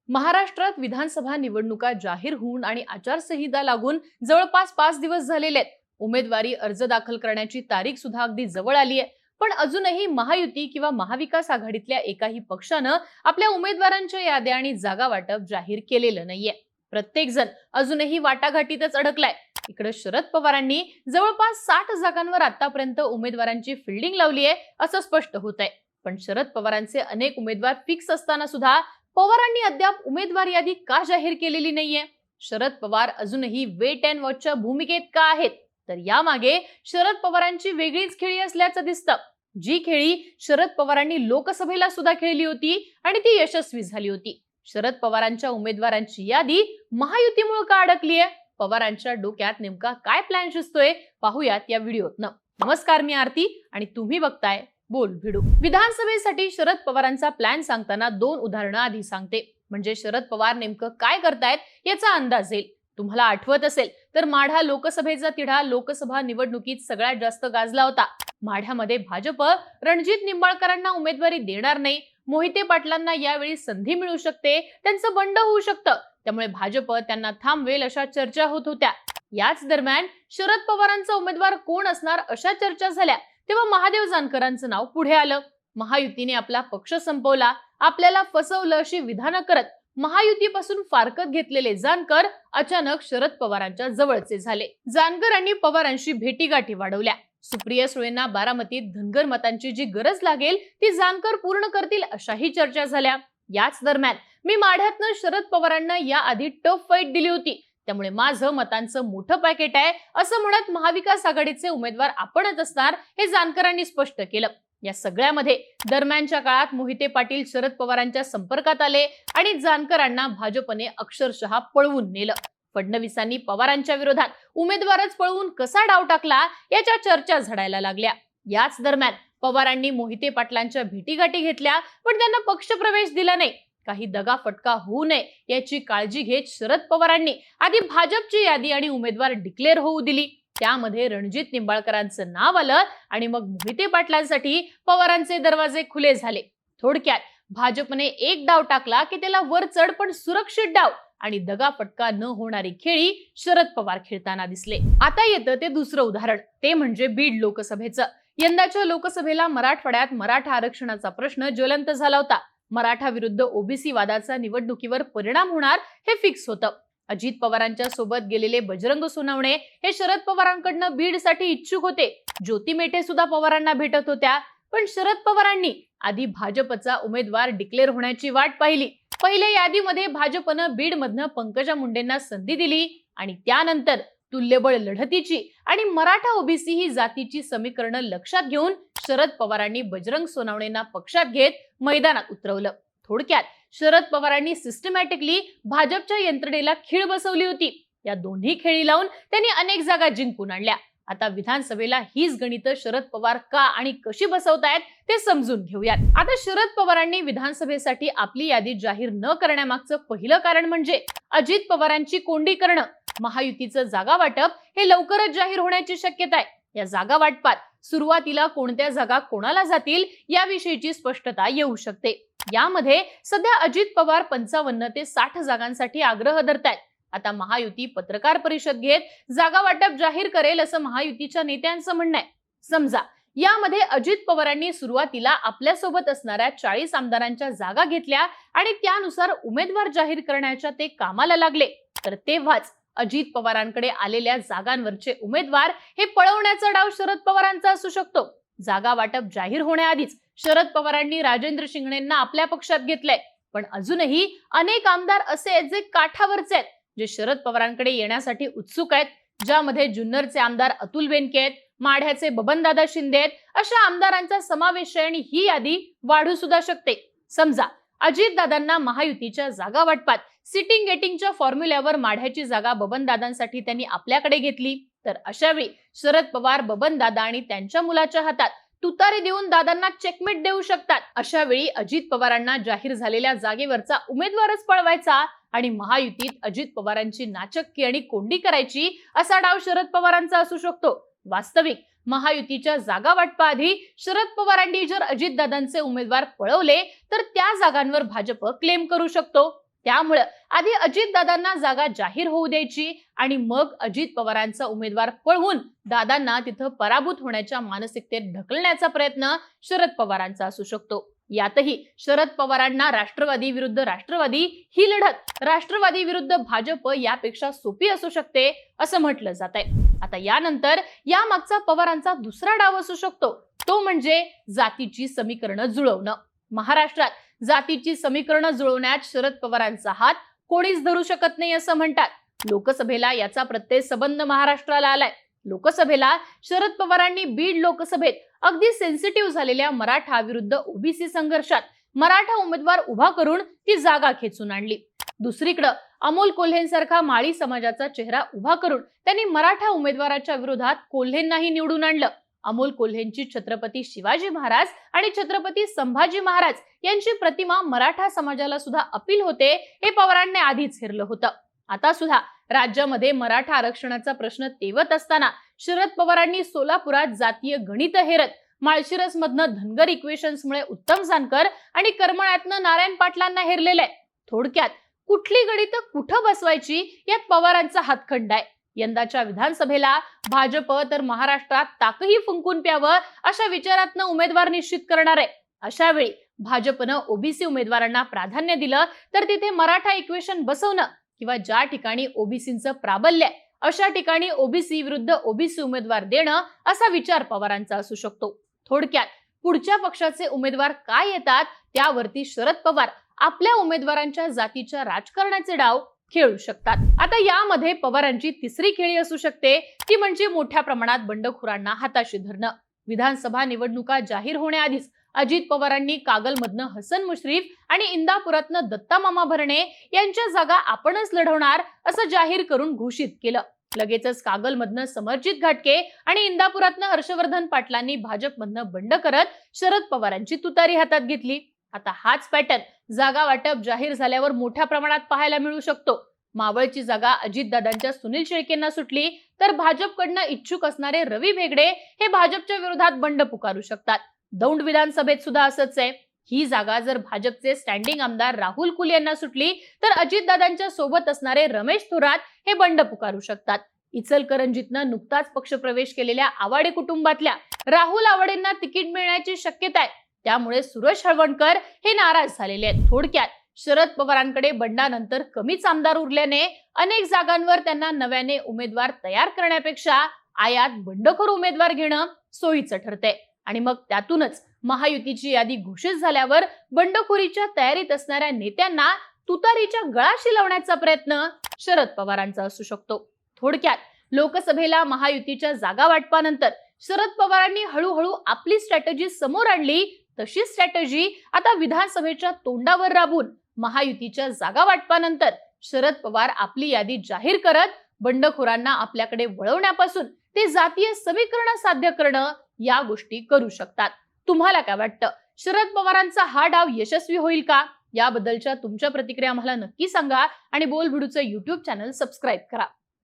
महाराष्ट्रात विधानसभा निवडणुका जाहीर होऊन आणि आचारसंहिता लागून जवळपास 5 दिवस झालेले आहेत. उमेदवारी अर्ज दाखल करण्याची तारीख सुद्धा अगदी जवळ आली आहे. पण अजूनही महायुती किंवा महाविकास आघाडीतल्या एकाही पक्षानं आपल्या उमेदवारांच्या याद्या आणि जागा वाटप जाहीर केलेलं नाहीये. प्रत्येक जण अजूनही वाटाघाटीतच अडकलाय. इकडे शरद पवारांनी जवळपास 60 जागांवर आतापर्यंत उमेदवारांची फिल्डिंग लावली आहे असं स्पष्ट होत आहे. पण शरद पवारांचे अनेक उमेदवार फिक्स असताना सुद्धा पवारांनी अद्याप उमेदवार यादी का जाहीर केलेली नाहीये? शरद पवार अजूनही वेट अँड वॉचच्या भूमिकेत का आहेत? तर यामागे शरद पवारांची वेगळीच खेळी असल्याचं दिसतं. जी खेळी शरद पवारांनी लोकसभेला सुद्धा खेळली होती आणि ती यशस्वी झाली होती. शरद पवारांच्या उमेदवारांची यादी महायुतीमुळे का अडकलीये? पवारांच्या डोक्यात नेमका काय प्लॅन शिजतोय पाहूयात या व्हिडिओतनं. नमस्कार, मी आरती आणि तुम्ही बघताय बोल भिडू. विधानसभेसाठी शरद पवारांचा प्लॅन सांगताना 2 उदाहरणं आधी सांगते, म्हणजे शरद पवार नेमकं काय करतायत याचा अंदाज येईल. तुम्हाला आठवत असेल तर माढा लोकसभेचा तिढा लोकसभा निवडणुकीत सगळ्यात जास्त गाजला होता. माढ्यामध्ये भाजप रणजित निंबाळकरांना उमेदवारी देणार नाही, मोहिते पाटलांना यावेळी संधी मिळू शकते, त्यांचं बंड होऊ शकतं, त्यामुळे भाजप त्यांना थांबवेल अशा चर्चा होत होत्या. याच दरम्यान शरद पवारांचा उमेदवार कोण असणार अशा चर्चा झाल्या तेव्हा महादेव जानकरांचं नाव पुढे आलं. महायुतीने आपला पक्ष संपवला, आपल्याला फसवलं अशी विधानं करत महायुतीपासून फारकत घेतलेले जानकर अचानक शरद पवारांच्या जवळचे झाले. जानकरांनी पवारांशी भेटीगाठी वाढवल्या. सुप्रिया सुळेंना बारामतीत धनगर मतांची जी गरज लागेल ती जानकर पूर्ण करतील अशाही चर्चा झाल्या. याच दरम्यान मी माढ्यातनं शरद पवारांना याआधी टफ फाईट दिली होती, त्यामुळे माझं मतांचं मोठं पॅकेट आहे असं म्हणत महाविकास आघाडीचे उमेदवार आपणच असणार हे जानकरांनी स्पष्ट केलं. या सगळ्यामध्ये दरम्यानच्या काळात मोहिते पाटील शरद पवारांच्या संपर्कात आले आणि जानकरांना भाजपने अक्षरशः पळवून नेलं. फडणवीसांनी पवारांच्या विरोधात उमेदवारच पळवून कसा डाव टाकला याच्या चर्चा झडायला लागल्या. याच दरम्यान पवारांनी मोहिते पाटलांच्या भेटीगाठी घेतल्या, पण त्यांना पक्षप्रवेश दिला नाही. काही दगाफटका होऊ नये याची काळजी घेत शरद पवारांनी आधी भाजपची यादी आणि उमेदवार डिक्लेअर होऊ दिली. त्यामध्ये रणजित निंबाळकरांचं नाव आलं आणि मग मोहिते पाटलांसाठी पवारांचे दरवाजे खुले झाले. थोडक्यात भाजपने एक डाव टाकला की त्याला वर चढ पण सुरक्षित डाव आणि दगाफटका न होणारी खेळी शरद पवार खेळताना दिसले. आता येतं ते दुसरं उदाहरण, ते म्हणजे बीड लोकसभेचं. यंदाच्या लोकसभेला मराठवाड्यात मराठा आरक्षणाचा प्रश्न ज्वलंत झाला होता. मराठा विरुद्ध ओबीसी वादाचा निवडणुकीवर परिणाम होणार हे फिक्स होतं. अजित पवारांच्या सोबत गेलेले बजरंग सोनवणे हे शरद पवारांकडनं बीडसाठी इच्छुक होते. ज्योती मेटे सुद्धा पवारांना भेटत होत्या. पण शरद पवारांनी आधी भाजपचा उमेदवार डिक्लेअर होण्याची वाट पाहिली. पहिल्या यादीमध्ये भाजपनं बीडमधनं पंकजा मुंडेंना संधी दिली आणि त्यानंतर तुल्यबळ लढतीची आणि मराठा ओबीसी ही जातीची समीकरणं लक्षात घेऊन शरद पवारांनी बजरंग सोनवणेंना पक्षात घेत मैदानात उतरवलं. थोडक्यात शरद पवारांनी सिस्टमॅटिकली भाजपच्या यंत्रणेला खीळ बसवली होती. या दोन्ही खेळी लावून त्यांनी अनेक जागा जिंकून आणल्या. आता विधानसभेला हीच गणितं शरद पवार का आणि कशी बसवतायत ते समजून घेऊयात. आता शरद पवारांनी विधानसभेसाठी आपली यादी जाहीर न करण्यामागचं पहिलं कारण म्हणजे अजित पवारांची कोंडी करणं. महायुतीचं जागा वाटप हे लवकरच जाहीर होण्याची शक्यता आहे. या जागा वाटपात सुरुवातीला कोणत्या जागा कोणाला जातील याविषयीची स्पष्टता येऊ शकते. यामध्ये सध्या अजित पवार 55 ते 60 जागांसाठी आग्रह धरतायत. आता महायुती पत्रकार परिषद घेत जागा वाटप जाहीर करेल असं महायुतीच्या नेत्यांचं म्हणणं आहे. समजा यामध्ये अजित पवारांनी सुरुवातीला आपल्यासोबत असणाऱ्या 40 आमदारांच्या जागा घेतल्या आणि त्यानुसार उमेदवार जाहीर करण्याच्या ते कामाला लागले, तर तेव्हाच अजित पवारांकडे आलेल्या जागांवरचे उमेदवार हे पळवण्याचा डाव शरद पवारांचा असू शकतो. जागा वाटप जाहीर होण्याआधीच शरद पवारांनी राजेंद्र शिंगणेंना आपल्या पक्षात घेतलंय. पण अजूनही अनेक आमदार असे आहेत जे काठावरचे आहेत, जे शरद पवारांकडे येण्यासाठी उत्सुक आहेत. ज्यामध्ये जुन्नरचे आमदार अतुल बेनके आहेत, माढ्याचे बबनदादा शिंदे आहेत. अशा आमदारांचा समावेश आहे आणि ही यादी वाढू सुद्धा शकते. समजा अजितदादांना महायुतीच्या जागा वाटपात सिटिंग गेटिंगच्या फॉर्म्युल्यावर माढ्याची जागा बबनदादांसाठी त्यांनी आपल्याकडे घेतली, तर अशा वेळी शरद पवार बबनदादा आणि त्यांच्या मुलाच्या हातात तुतारी देऊन दादांना चेकमेट देऊ शकतात. अशा वेळी अजित पवारांना जाहीर झालेल्या जागेवरचा उमेदवारच पळवायचा आणि महायुतीत अजित पवारांची नाचक्की आणि कोंडी करायची असा डाव शरद पवारांचा असू शकतो. वास्तविक महायुतीच्या जागा वाटपाआधी शरद पवारांनी जर अजितदादांचे उमेदवार पळवले तर त्या जागांवर भाजप क्लेम करू शकतो. त्यामुळे आधी अजितदादांना जागा जाहीर होऊ द्यायची आणि मग अजित पवारांचा उमेदवार पळवून दादांना तिथं पराभूत होण्याच्या मानसिकतेत ढकलण्याचा प्रयत्न शरद पवारांचा असू शकतो. यातही शरद पवारांना राष्ट्रवादी विरुद्ध राष्ट्रवादी ही लढत राष्ट्रवादी विरुद्ध भाजप यापेक्षा सोपी असू शकते असं म्हटलं जात आहे. आता यानंतर यामागचा पवारांचा दुसरा डाव असू शकतो, तो म्हणजे जातीची समीकरणं जुळवणं. महाराष्ट्रात जातीची समीकरणं जुळवण्यात शरद पवारांचा हात कोणीच धरू शकत नाही असं म्हणतात. लोकसभेला याचा प्रत्यय संबंध महाराष्ट्राला आलाय. लोकसभेला शरद पवारांनी बीड लोकसभेत अगदी सेन्सिटिव्ह झालेल्या मराठा विरुद्ध ओबीसी संघर्षात मराठा उमेदवार उभा करून ती जागा खेचून आणली. दुसरीकडे अमोल कोल्हेंसारखा माळी समाजाचा चेहरा उभा करून त्यांनी मराठा उमेदवाराच्या विरोधात कोल्हेंनाही निवडून आणलं. अमोल कोल्हेंची छत्रपती शिवाजी महाराज आणि छत्रपती संभाजी महाराज यांची प्रतिमा मराठा समाजाला सुद्धा अपील होते हे पवारांनी आधीच हेरलं होतं. आता सुद्धा राज्यामध्ये मराठा आरक्षणाचा प्रश्न तेवत असताना शरद पवारांनी सोलापुरात जातीय गणित हेरत माळशिरस मधनं धनगर इक्वेशन्समुळे उत्तम जानकर आणि करमळ्यातनं नारायण पाटलांना हेरलेलं आहे. थोडक्यात कुठली गणित कुठं बसवायची यात पवारांचा हातखंडा आहे. यंदाच्या विधानसभेला भाजप तर महाराष्ट्रात ताकही फुंकून प्यावं अशा विचारातनं उमेदवार निश्चित करणार आहे. अशा वेळी भाजपनं ओबीसी उमेदवारांना प्राधान्य दिलं तर तिथे मराठा इक्वेशन बसवणं किंवा ज्या ठिकाणी ओबीसींचं प्राबल्य आहे अशा ठिकाणी ओबीसी विरुद्ध ओबीसी उमेदवार देणं असा विचार पवारांचा असू शकतो. थोडक्यात पुढच्या पक्षाचे उमेदवार काय येतात त्यावरती शरद पवार आपल्या उमेदवारांच्या जातीच्या राजकारणाचे डाव खेळू शकतात. आता यामध्ये पवारांची तिसरी खेळी असू शकते, ती म्हणजे मोठ्या प्रमाणात बंडखोरांना हाताशी धरणं. विधानसभा निवडणुका जाहीर होण्याआधीच अजित पवारांनी कागलमधनं हसन मुश्रीफ आणि इंदापुरातनं दत्ता मामा भरणे यांच्या जागा आपणच लढवणार असं जाहीर करून घोषित केलं. लगेचच कागलमधनं समरजित घाटके आणि इंदापुरातनं हर्षवर्धन पाटलांनी भाजपमधनं बंड करत शरद पवारांची तुतारी हातात घेतली. आता हाच पॅटर्न जागा वाटप जाहीर झाल्यावर मोठ्या प्रमाणात पाहायला मिळू शकतो. मावळची जागा अजितदादांच्या सुनील शेळकेंना सुटली तर भाजपकडनं इच्छुक असणारे रवी भेगडे हे भाजपच्या विरोधात बंड पुकारू शकतात. दौंड विधानसभेत सुद्धा असंच आहे. ही जागा जर भाजपचे स्टँडिंग आमदार राहुल कुल यांना सुटली तर अजितदादांच्या सोबत असणारे रमेश थोरात हे बंड पुकारू शकतात. इचलकरंजीतनं नुकताच पक्षप्रवेश केलेल्या आवाडे कुटुंबातल्या राहुल आवाडेंना तिकीट मिळण्याची शक्यता आहे. त्यामुळे सुरेश हळवणकर हे नाराज झालेले आहेत. थोडक्यात शरद पवारांकडे बंडानंतर कमीच आमदार उरल्याने अनेक जागांवर त्यांना नव्याने उमेदवार तयार करण्यापेक्षा आयात बंडखोर उमेदवार घेणं सोयीचं ठरतंय. आणि मग त्यातूनच महायुतीची यादी घोषित झाल्यावर बंडखोरीच्या तयारीत असणाऱ्या नेत्यांना तुतारीच्या गळाशी लावण्याचा प्रयत्न शरद पवारांचा असू शकतो. थोडक्यात लोकसभेला महायुतीच्या जागा वाटपानंतर शरद पवारांनी हळूहळू आपली स्ट्रॅटेजी समोर आणली. तशी स्ट्रॅटेजी आता विधानसभेच्या तोंडावर राबून महायुतीच्या जागा वाटपानंतर शरद पवार आपली यादी जाहीर करत बंडखोरांना आपल्याकडे वळवण्यापासून ते जातीय समीकरण साध्य करणं या गोष्टी करू शकतात. तुम्हाला काय वाटतं? शरद पवारांचा हा डाव यशस्वी होईल का? याबद्दलच्या तुमच्या प्रतिक्रिया आम्हाला नक्की सांगा आणि बोलबिडूचं YouTube चॅनल सबस्क्राईब करा.